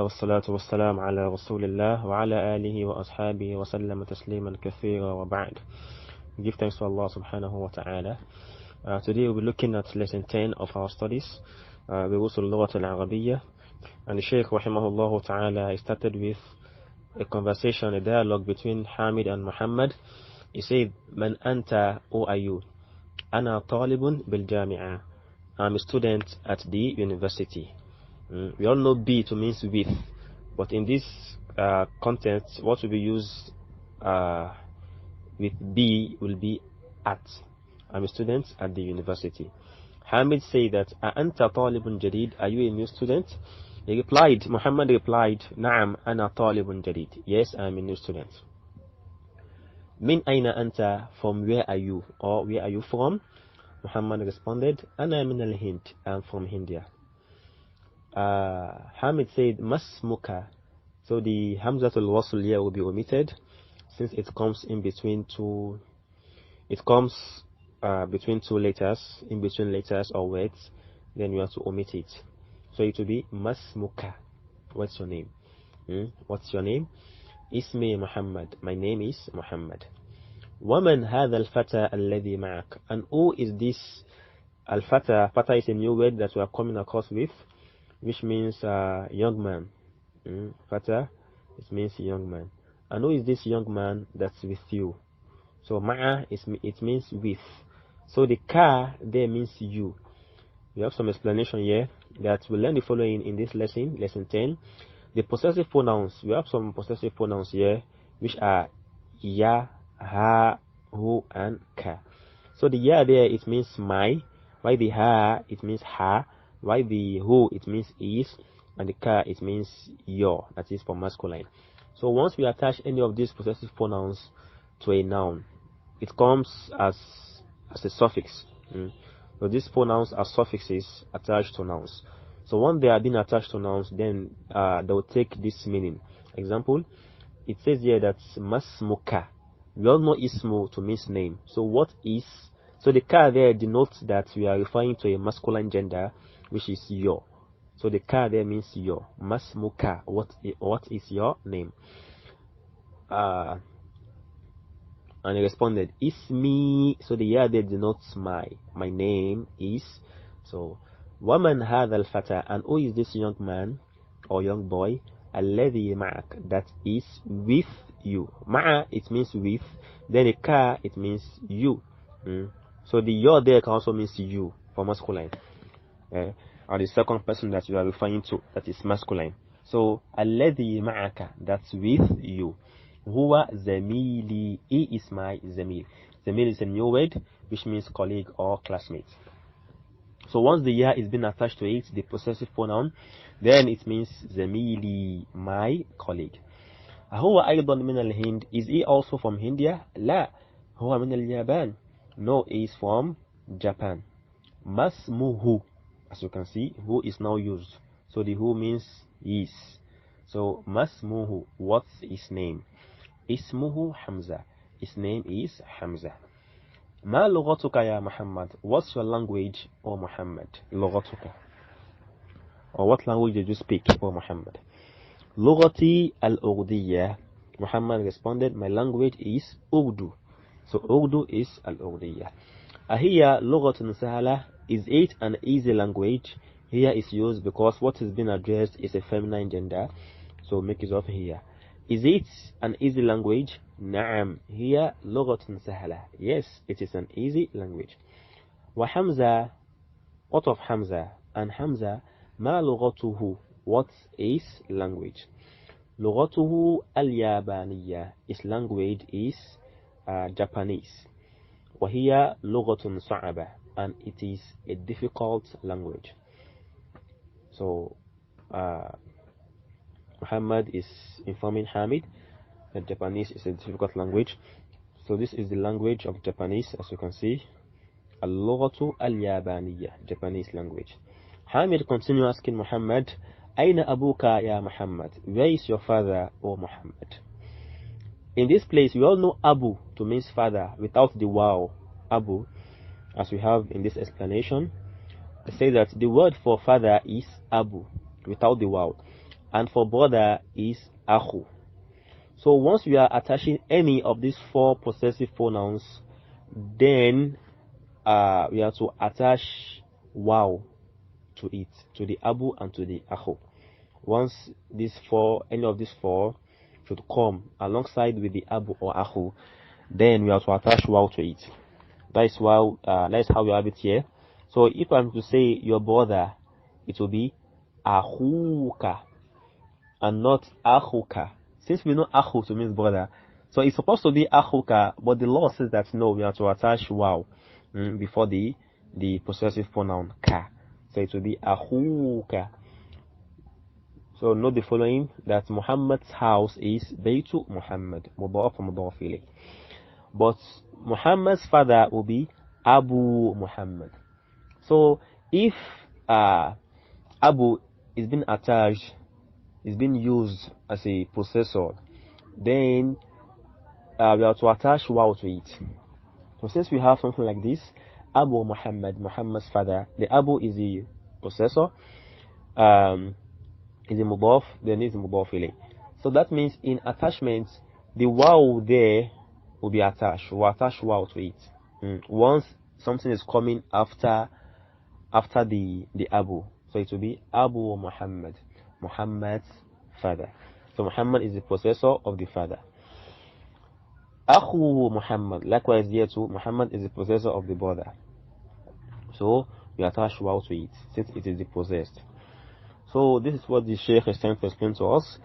والصلاة والسلام على رسول الله وعلى آله وأصحابه وسلم تسليما كثيرا وبعد. Give thanks to Allah subhanahu wa ta'ala. Today we'll be looking at lesson 10 of our studies, بوصل اللغة العربية. And the Shaykh rahimahullah ta'ala started with a conversation, a dialogue between Hamid and Muhammad. He said, Man anta, who are you? Ana talibun bil jami'ah. I'm a student at the university. We all know be to means with, but in this context, what will be used with be will be at. I'm a student at the university. Hamid said that, Anta talibun jadid, are you a new student? He replied, Muhammad replied, Na'am, ana talibun jadid. Yes, I'm a new student. Min aina anta, from where are you? Or where are you from? Muhammad responded, Ana min al-Hind, I'm from India. Hamid said, Masmuka. So the Hamzatul Wasl here will be omitted since it comes in between two. It comes between two letters, in between letters or words. Then you have to omit it. So it will be Masmuka. What's your name? What's your name? Ismi Muhammad. My name is Muhammad. Waman hadha al-fata alladhi ma'ak. And who is this al-fata? Fata is a new word that we are coming across with, which means young man. Fata, it means young man. And who is this young man that's with you? So ma'a, it means with. So the ka there means you. We have some explanation here that we'll learn the following in this lesson, lesson 10. The possessive pronouns, we have some possessive pronouns here, which are ya, ha, hu, and ka. So the ya there, it means my. While the ha, it means ha. While the who, it means is, and the ka, it means your, that is for masculine. So once we attach any of these possessive pronouns to a noun, it comes as a suffix. So these pronouns are suffixes attached to nouns. So once they are being attached to nouns, then they will take this meaning. Example, it says here that masmuka. We all know ismu to mean name. So what is? So the ka there denotes that we are referring to a masculine gender, which is your. So the ka there means your. Masmuka, what is your name? And he responded, Ismi. So the ya there denotes my name is. So Waman hadha al-fata, and who is this young man or young boy? Alladhi ma'ak, that is with you. Ma'a, it means with. Then the ka, it means you. So the your there can also means you for masculine. Or the second person that you are referring to, that is masculine. So alladhi ma'aka, that's with you. Huwa zamili, he is my zamil. Zamil is a new word which means colleague or classmate. So once the ya is being attached to it, the possessive pronoun, then it means zamili, my colleague. Huwa aydan min al-Hind, is he also from India? La, huwa min al-Yaban. No, he is from Japan. Masmuhu, as you can see, who is now used. So the who means is. So masmuhu, what's his name? Ismuhu Hamza. His name is Hamza. Ma lughatuka ya Muhammad. What's your language, O Muhammad? Lughatuka. Or what language did you speak, O Muhammad? Lughati al-Urdiyya. Muhammad responded, my language is Urdu. So Urdu is al-Urdiyya. Ahiya lughatun sahala. Is it an easy language? Here is used because what is being addressed is a feminine gender. So make use of here. Is it an easy language? Na'am. Here lughatun sahala. Yes, it is an easy language. Wa Hamza. What of Hamza? And Hamza, ma lughatuhu. What is language? Lughatuhu al-Yabaniyya. His language is Japanese. Wa hiya lughatun sa'aba. And it is a difficult language. So Muhammad is informing Hamid that Japanese is a difficult language. So this is the language of Japanese, as you can see. Al-Lughatu al-Yabaniyya, Japanese language. Hamid continued asking Muhammad, Aina abuka ya Muhammad? Where is your father, O Muhammad? In this place, we all know Abu to mean father without the waw, Abu, as we have in this explanation. They say that the word for father is Abu without the waw. and for brother is akhu. So once we are attaching any of these four possessive pronouns, then we have to attach wow to it, to the abu and to the akhu. Once any of these four should come alongside with the abu or akhu, then we have to attach wow to it. That is how we have it here. So if I'm to say your brother, it will be akhuka and not akhuka. Since we know akhu to mean brother, so it's supposed to be akhuka, but the law says that no, we have to attach wow before the possessive pronoun ka. So it will be akhuka. So note the following, that Muhammad's house is Baytu Muhammad, mudaf wa mudaf ilayh. But Muhammad's father will be Abu Muhammad. So if Abu is being attached, is being used as a possessor, then we have to attach wow to it. So since we have something like this, Abu Muhammad, Muhammad's father, the Abu is the possessor, is a mudaf, then is a mudaf ilayh. So that means in attachment, the wow there will be attached. We'll attach wow to it. Once something is coming after the Abu, so it will be Abu Muhammad, Muhammad's father. So Muhammad is the possessor of the father. Akhu Muhammad, likewise here too, Muhammad is the possessor of the brother. So we attach wow to it since it is the possessed. So this is what the Sheikh is trying to explain to us.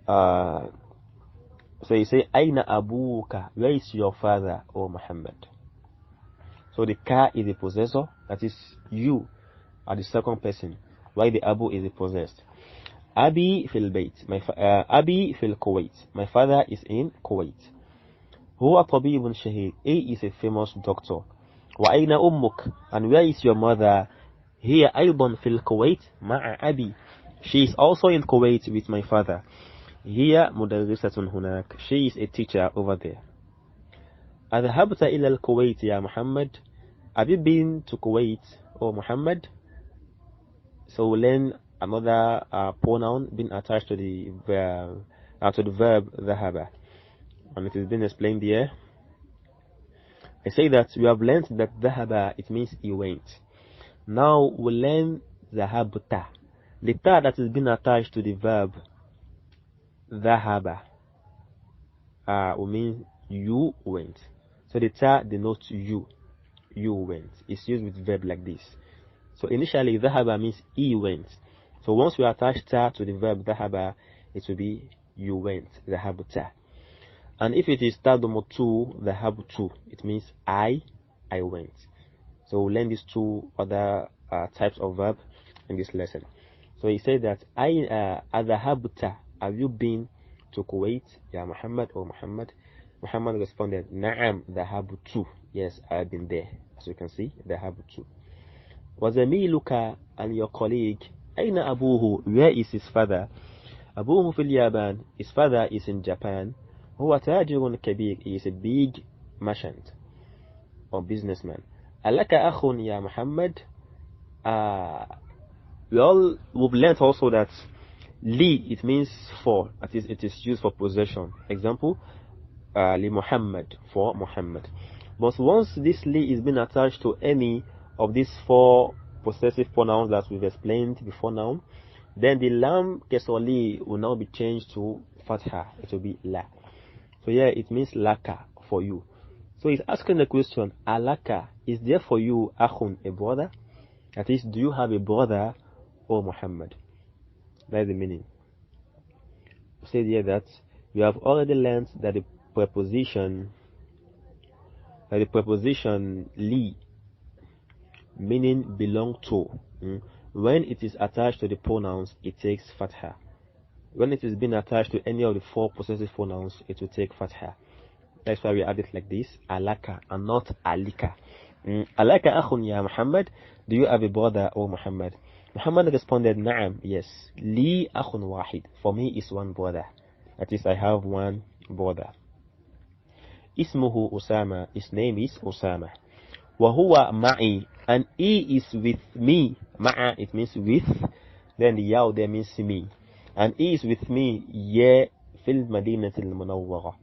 So he say, Aina Abuka, where is your father, O Muhammad? So the ka is the possessor, that is you are the second person, while the Abu is the possessed. Abi fil Bayt, Abi fil Kuwait, my father is in Kuwait. Huwa tabibun shahid, he is a famous doctor. Wa aina ummuk, and where is your mother? Hiya aydan fil Kuwait ma'a Abi, she is also in Kuwait with my father. Hiya mudarrisatun hunak, she is a teacher over there. Adhabta ila al-Kuwait ya Muhammad, have you been to Kuwait, O Muhammad? So we'll learn another pronoun being attached to the verb dhahaba, and it has been explained here. I say that we have learned that dhahaba, it means he went. Now we'll learn dhahabta, the ta that has been attached to the verb dhahaba will mean you went. So the ta denotes you went. It's used with verb like this. So initially dhahaba means he went. So once we attach ta to the verb dhahaba, it will be you went, dhahabta. And if it is ta domotu, dhahabtu, it means I went. So we'll learn these two other types of verb in this lesson. So he said that adhahabta, have you been to Kuwait, ya Muhammad, or Muhammad? Muhammad responded, Na'am dhahabtu, yes, I have been there. As you can see, dhahabtu. Wazamiluka, and your colleague, Aina abuhu, where is his father? Abuhu fil Yaban, his father is in Japan. Huwa tajirun kabir, he is a big merchant or businessman. Alaka akhun ya Muhammad. We've learned also that li, it means for, that is, it is used for possession. Example, li Muhammad, for Muhammad. But once this li is being attached to any of these four possessive pronouns that we've explained before now, then the lam kesoli will now be changed to fatha. It will be la. So yeah, it means laka, for you. So he's asking the question, alaka, is there for you akhun, a brother? That is, do you have a brother, O Muhammad? That is the meaning. We said here that we have already learned that the preposition li, meaning belong to, when it is attached to the pronouns, it takes fatha. When it is being attached to any of the four possessive pronouns, it will take fatha. That's why we add it like this, alaka, and not alika. Alaka akhun ya Muhammad, do you have a brother, O Muhammad? Muhammad responded, Na'am, yes. Li akhun wahid, for me is one brother. That is, I have one brother. Ismuhu Usama, his name is Usama. Wa huwa ma'i, and he is with me. Ma'a, it means with. Then the yaw there means me. and he is with me here في المدينة المنورة,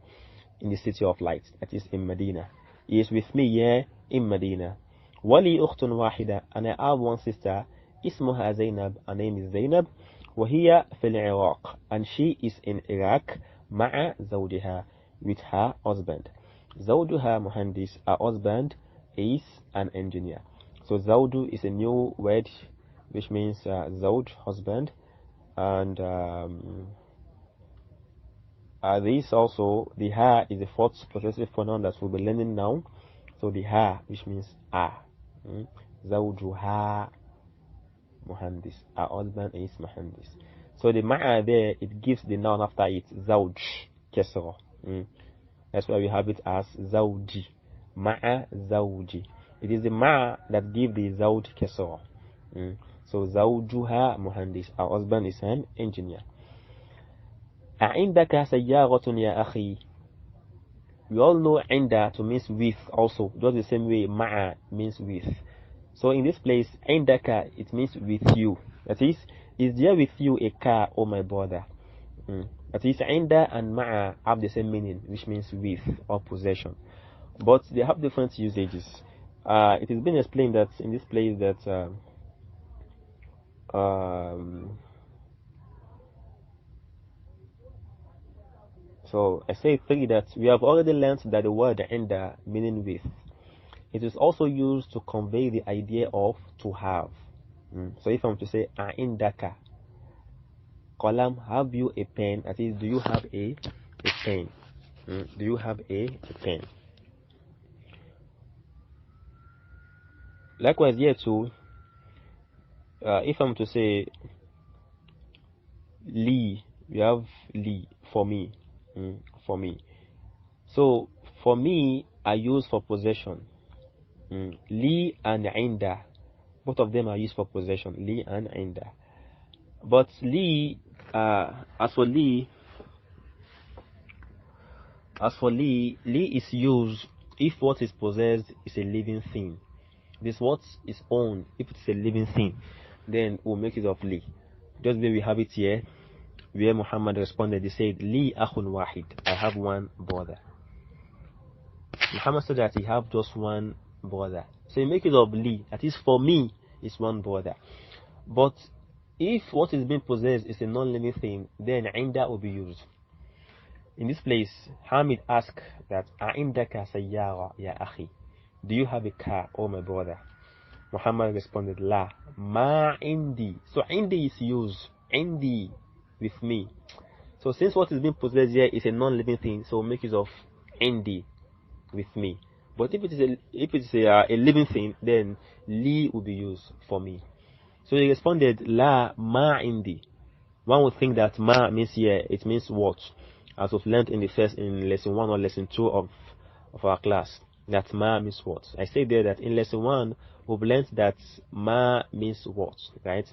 in the city of light, that is in Medina. He is with me here in Medina. ولي أخت واحدة, and I have one sister, اسمها زينب, her name is Zainab, وهي في العراق, and she is in Iraq, مع زوجها, with her husband. زوجها مهندس, her husband is an engineer. So zawdu is a new word which means zawj, husband, and this also, the ha is the fourth possessive pronoun that we'll be learning now. So the ha, which means zawjuha muhandis, our husband is muhandis. So the ma'a there, it gives the noun after it zawj kesra. That's why we have it as zawji, ma'a zawji. It is the ma'a that gives the zawj kesra. So zawjuha muhandis, our husband is an engineer. أعندك سيارة يا أخي. We all know عند to means with also, just the same way ma'a means with. So in this place, عندك, it means with you. That is there with you a car, oh my brother? That is عند and ma'a have the same meaning, which means with or possession, but they have different usages. It has been explained that in this place that so I say three, that we have already learned that the word عند, meaning with, it is also used to convey the idea of to have. So if I'm to say عندك qalam, have you a pen? That is, do you have a pen? Do you have a pen? Likewise here too, if I'm to say li, we have li, for me. For me. So for me, I use for possession. Li and inda, both of them are used for possession. Li and inda. But li, as for li, li is used if what is possessed is a living thing. This what is owned, if it's a living thing, then we'll make it of li. Just where we have it here, where Muhammad responded, he said, Li akhun wahid, I have one brother. Muhammad said that he have just one brother. So you make it of li, that is, for me, is one brother. But if what is being possessed is a non-living thing, then inda will be used. In this place, Hamid asked that, A'indaka sayyara ya akhi, do you have a car, oh my brother? Muhammad responded, La, ma indi. So indi is used, indi, with me. So since what is being possessed here is a non-living thing, so make use of indi, with me. But if it is a living thing, then li will be used, for me. So he responded, La ma indi. One would think that ma means here, it means what, as we've learned in lesson 1 or lesson 2 of our class, that ma means what. I say there that in lesson 1 we've learned that ma means what, right?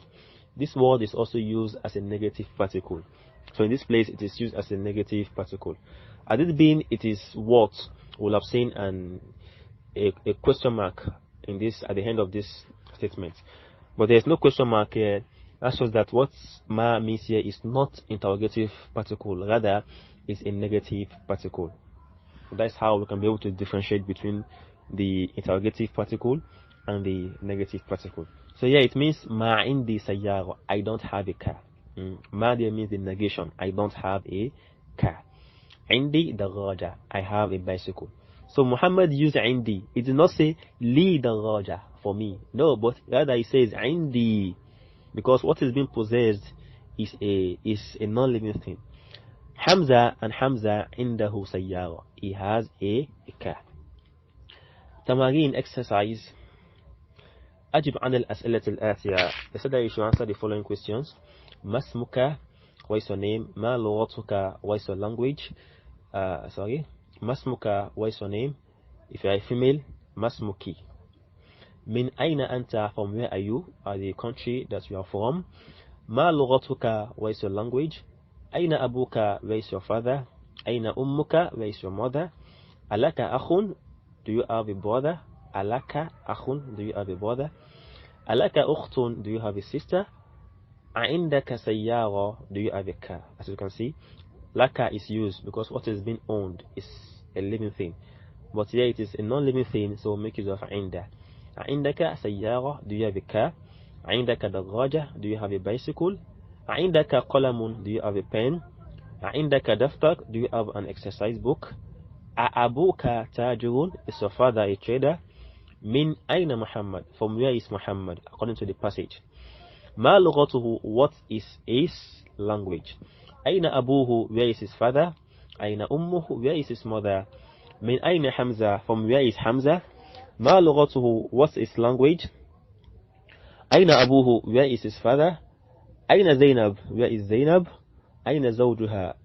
This word is also used as a negative particle. So in this place, it is used as a negative particle. Had it been it is what, we'll have seen a question mark in this at the end of this statement. But there's no question mark here. That shows that what ma means here is not interrogative particle, rather is a negative particle. So that's how we can be able to differentiate between the interrogative particle and the negative particle. So yeah, it means ma indi sayyara, I don't have a car. Ma there means the negation, I don't have a car. Indi daraja, I have a bicycle. So Muhammad used indi. It did not say li daraja, for me. No, but rather he says indi, because what is being possessed is a non-living thing. Hamza indahu sayyara, he has a car. Tamarin exercise. أجب عن الأسئلة الآتية. They said that you should answer the following questions. ما اسمك? What is your name? ما لغتك? What is your language? ما اسمك? What is your name? If you are a female, ما اسمك? من أين أنت? From where are you? The country that you are from. ما لغتك? What is your language? أين أبوك? Where is your father? أين أمك? Where is your mother? ألك أخ? Do you have a brother? ألك أخ? Do you have a brother? ألك أخت? Do you have a sister? عندك سيارة, do you have a car? As you can see, laka is used because what is being owned is a living thing, but here it is a non-living thing, so make use of عند. عندك سيارة, do you have a car? عندك دراجة, do you have a bicycle? عندك قلم, do you have a pen? عندك دفتر, do you have an exercise book? أبوك تاجر, is your father a trader? من أين محمد, from where is Muhammad, according to the passage. ما لغته, what is his language? أين أبوه, where is his father? أين أمه, where is his mother? من أين حمزة, from where is Hamza? ما لغته, what's his language? أين أبوه, where is his father? أين زينب, where is Zainab? أين زوجها,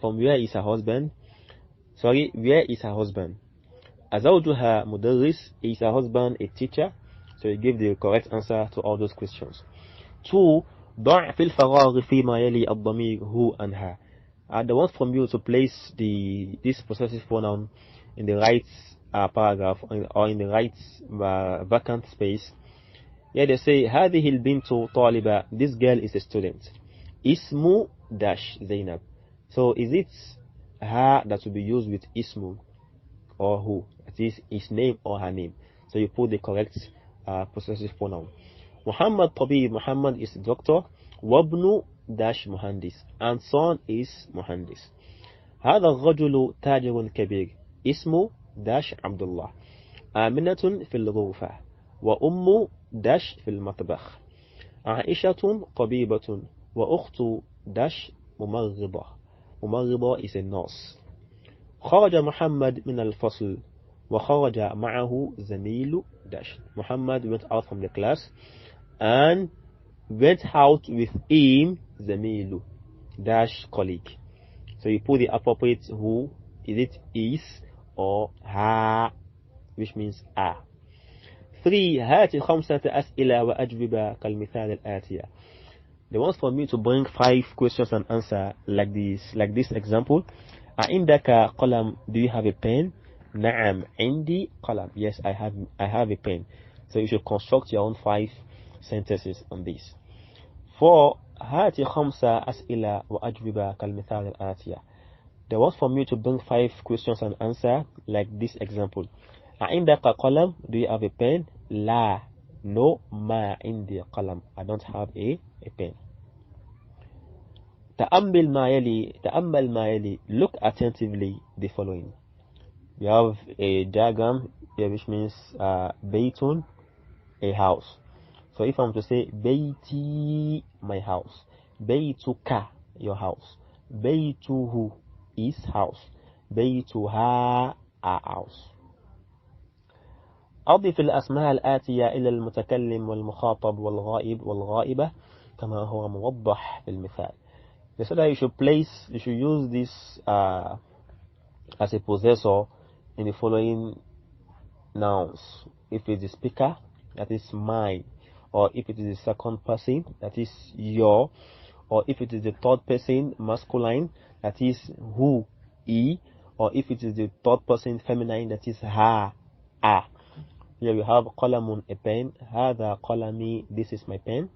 from where is her husband? Where is her husband? أزوجها مدرس, is her husband a teacher? So you give the correct answer to all those questions. 2. ضع في الفراغ فيما يلي الضمير هو and her. They want from you to place this possessive pronoun in the right paragraph or in the right vacant space. Yeah, they say هذه البنت طالبة, this girl is a student. اسم dash زينب. So is it her that will be used with ismu or who? That is his name or her name. So you put the correct possessive pronoun. Muhammad طبيب, Muhammad is a doctor. وابن dash مهندس, and son is مهندس. هذا الرجل تاجر كبير, اسمه dash عبد الله. آمنة في الغرفة, وأم dash في المطبخ. عائشة طبيبة, وأخت dash ممرضة. ممرضة is a nurse. خرج محمد من الفصل, وخرج معه زميل dash. Muhammad went out from the class and went out with him زميل dash colleague. So you put the appropriate who. Is it is or ha, which means a. 3. هات 5 أسئلة وأجوبة كالمثال الآتية. They want for me to bring 5 questions and answer like this example. عندك قلم, do you have a pen? نعم عندي قلم, yes I have a pen. So you should construct your own 5 sentences on this. 4. هات 5 أسئلة وأجوبة كالمثال الآتية. They want for me to bring 5 questions and answer like this example. عندك قلم, do you have a pen? لا, no, ما عندي قلم, I don't have a pen. تأمل ما يلي, look attentively the following. You have a diagram here which means بيت, a house. So if I'm to say بيتي, my house, بيتك, your house, بيته, his house, بيتها, our house. أضف الأسماء الآتية إلى المتكلم والمخاطب والغائب والغائبة كما هو موضح في المثال. They said that you should use this as a possessor in the following nouns. If it is the speaker, that is mine, or if it is the second person, that is your, or if it is the third person masculine, that is who, he, or if it is the third person feminine, that is her, a. Here we have قلم, a pen. هذا قلمي, this is my pen.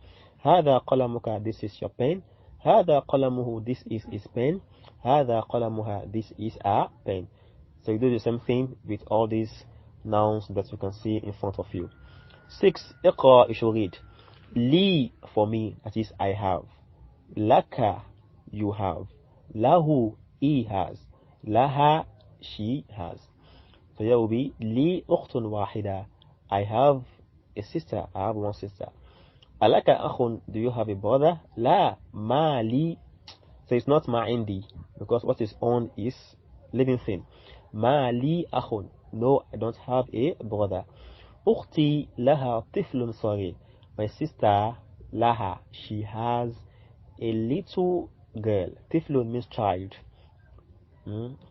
هذا قلمك, this is your pen. هذا قلمه, this is his pen. هذا قلمها, this is a pen. So you do the same thing with all these nouns that you can see in front of you. 6. اقرأ, you should read. لي, for me, that is I have. لك, you have. له, he has. لها, she has. So here will be لي أخت واحدة, I have a sister, I have one sister. ألك أخ, do you have a brother? لا, ما لي. So it's not ما عندي, because what is on is living thing. ما لي أخ, no, I don't have a brother. أختي لها طفل صغير, my sister لها, she has a little girl. طفل means child.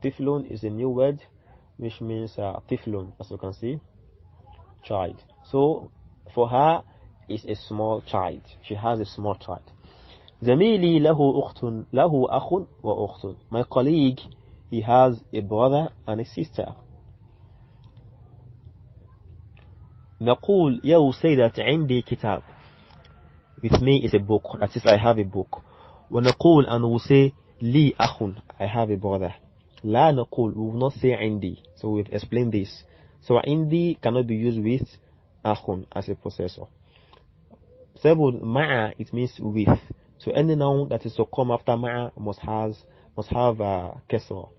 طفل is a new word which means طفل, as you can see, child. So for her is a small child, she has a small child. زميلي له أخ وأخت, my colleague, he has a brother and a sister. نقول يا سيدة عندي كتاب. with me is a book. That is, I have a book. ونقول, and we will say لي أخ, I have a brother. لا نقول, we will not say عندي. So we've explained this. So عندي cannot be used with أخ as a possessor. Seven, ma'a, it means with. So any noun that is to come after ma'a must have kasra,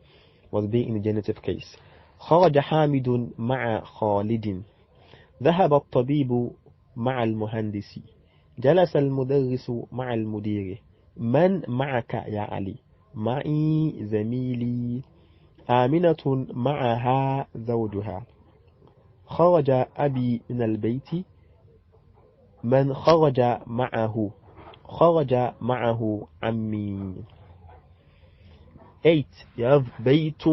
must be in the genitive case. خرج حامد مع خالد. ذهب الطبيب مع المهندس. جلس المدرس مع المدير. من معك يا علي؟ معي زميلي. آمنة معها زوجها. خرج أبي من البيت. من خرج معه؟ خرج معه عمي. 8. You have بيت,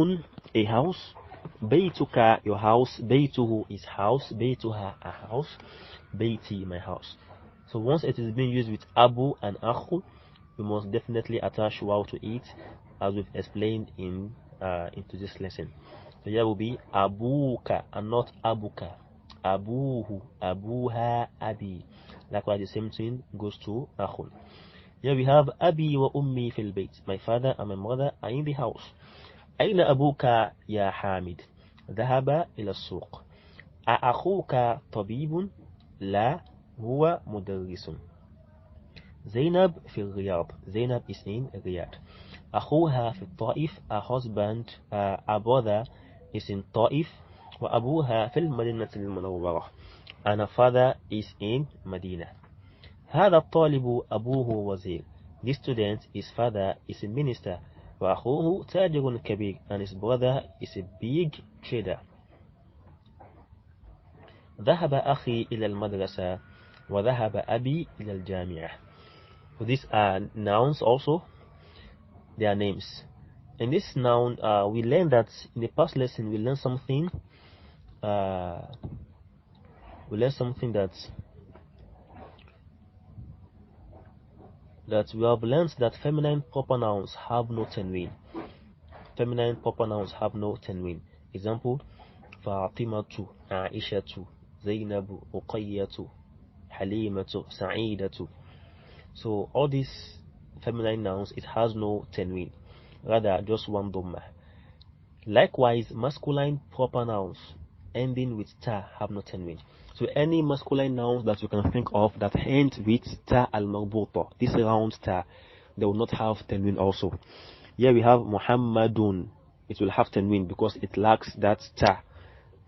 a house. بيتك, your house. بيته is house. بيتها, a house. بيتي, my house. So once it is being used with abu and akhu, we must definitely attach waw to it, as we've explained into this lesson. So here will be abuka and not abuka. Abuhu, abuha, abi. Likewise, the same thing goes to akhun. Here we have abi wa ummi fil bayt. My father and my mother are in the house. أين أبوك يا حامد؟ ذهب إلى السوق. أأخوك طبيب؟ لا، هو مدرس. زينب في الرياض. Zainab is in Riyadh. أخوها في الطائف. A husband, a brother is in Taif. وأبوها في المدينة المنورة. And her father is in Medina. هذا الطالب أبوه وزير. This student, his father is a minister. وأخوه تاجر كبير, and his brother is a big trader. ذهب أخي إلى المدرسة وذهب أبي إلى الجامعة. So these are nouns also. They are names. In this noun, we learned that in the past lesson we learned something. That we have learned that feminine proper nouns have no tanween. Feminine proper nouns have no tanween. Example: Fatimatu, Aishatu, Zainabu, Uqayyatu, Halimatu, Sa'idatu. So all these feminine nouns, it has no tanween, rather just one dhamma. Likewise, masculine proper nouns ending with ta have no tanween. So any masculine nouns that you can think of that end with ta al-marbuta, this round ta, they will not have tanween also. Here we have Muhammadun, it will have tanween because it lacks that ta.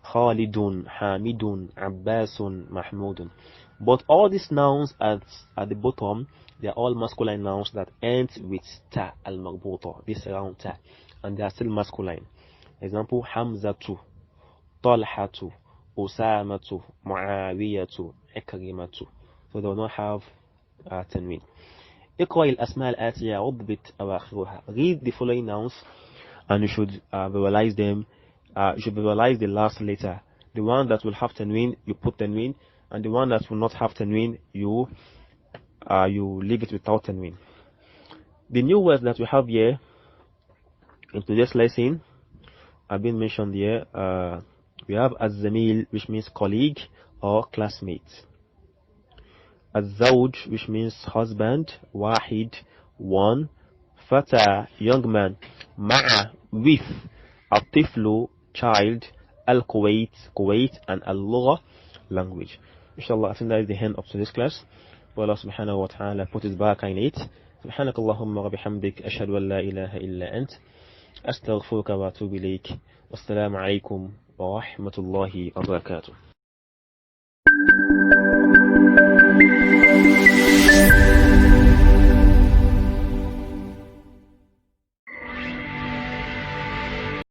Khalidun, Hamidun, Abbasun, Mahmudun. But all these nouns at the bottom, they are all masculine nouns that end with ta al-marbuta, this round ta, and they are still masculine. Example: Hamzatu, Talhatu, Usamatu, Muawiyatu, Ikrimatu. So they will not have tanween. اقرأ الأسماء الآتية واضبط أواخرها. Read the following nouns and you should vowelize them. You should vowelize the last letter. The one that will have tanween, you put tanween, and the one that will not have tanween, you leave it without tanween. The new words that we have here in today's lesson have been mentioned here. We have az-zamil, which means colleague or classmate. Az-zawj, which means husband. Wahid, one. Fata, young man. Ma'a, with. Al-tiflu, child. Al-Kuwait, Kuwait, and al-lugha, language. Inshallah, I think that is the end of today's class. Allah subhanahu wa ta'ala put his barakah in it. سبحانك اللهم وبحمدك أشهد أن لا إله إلا أنت أستغفرك وأتوب إليك. والسلام عليكم ورحمة الله وبركاته.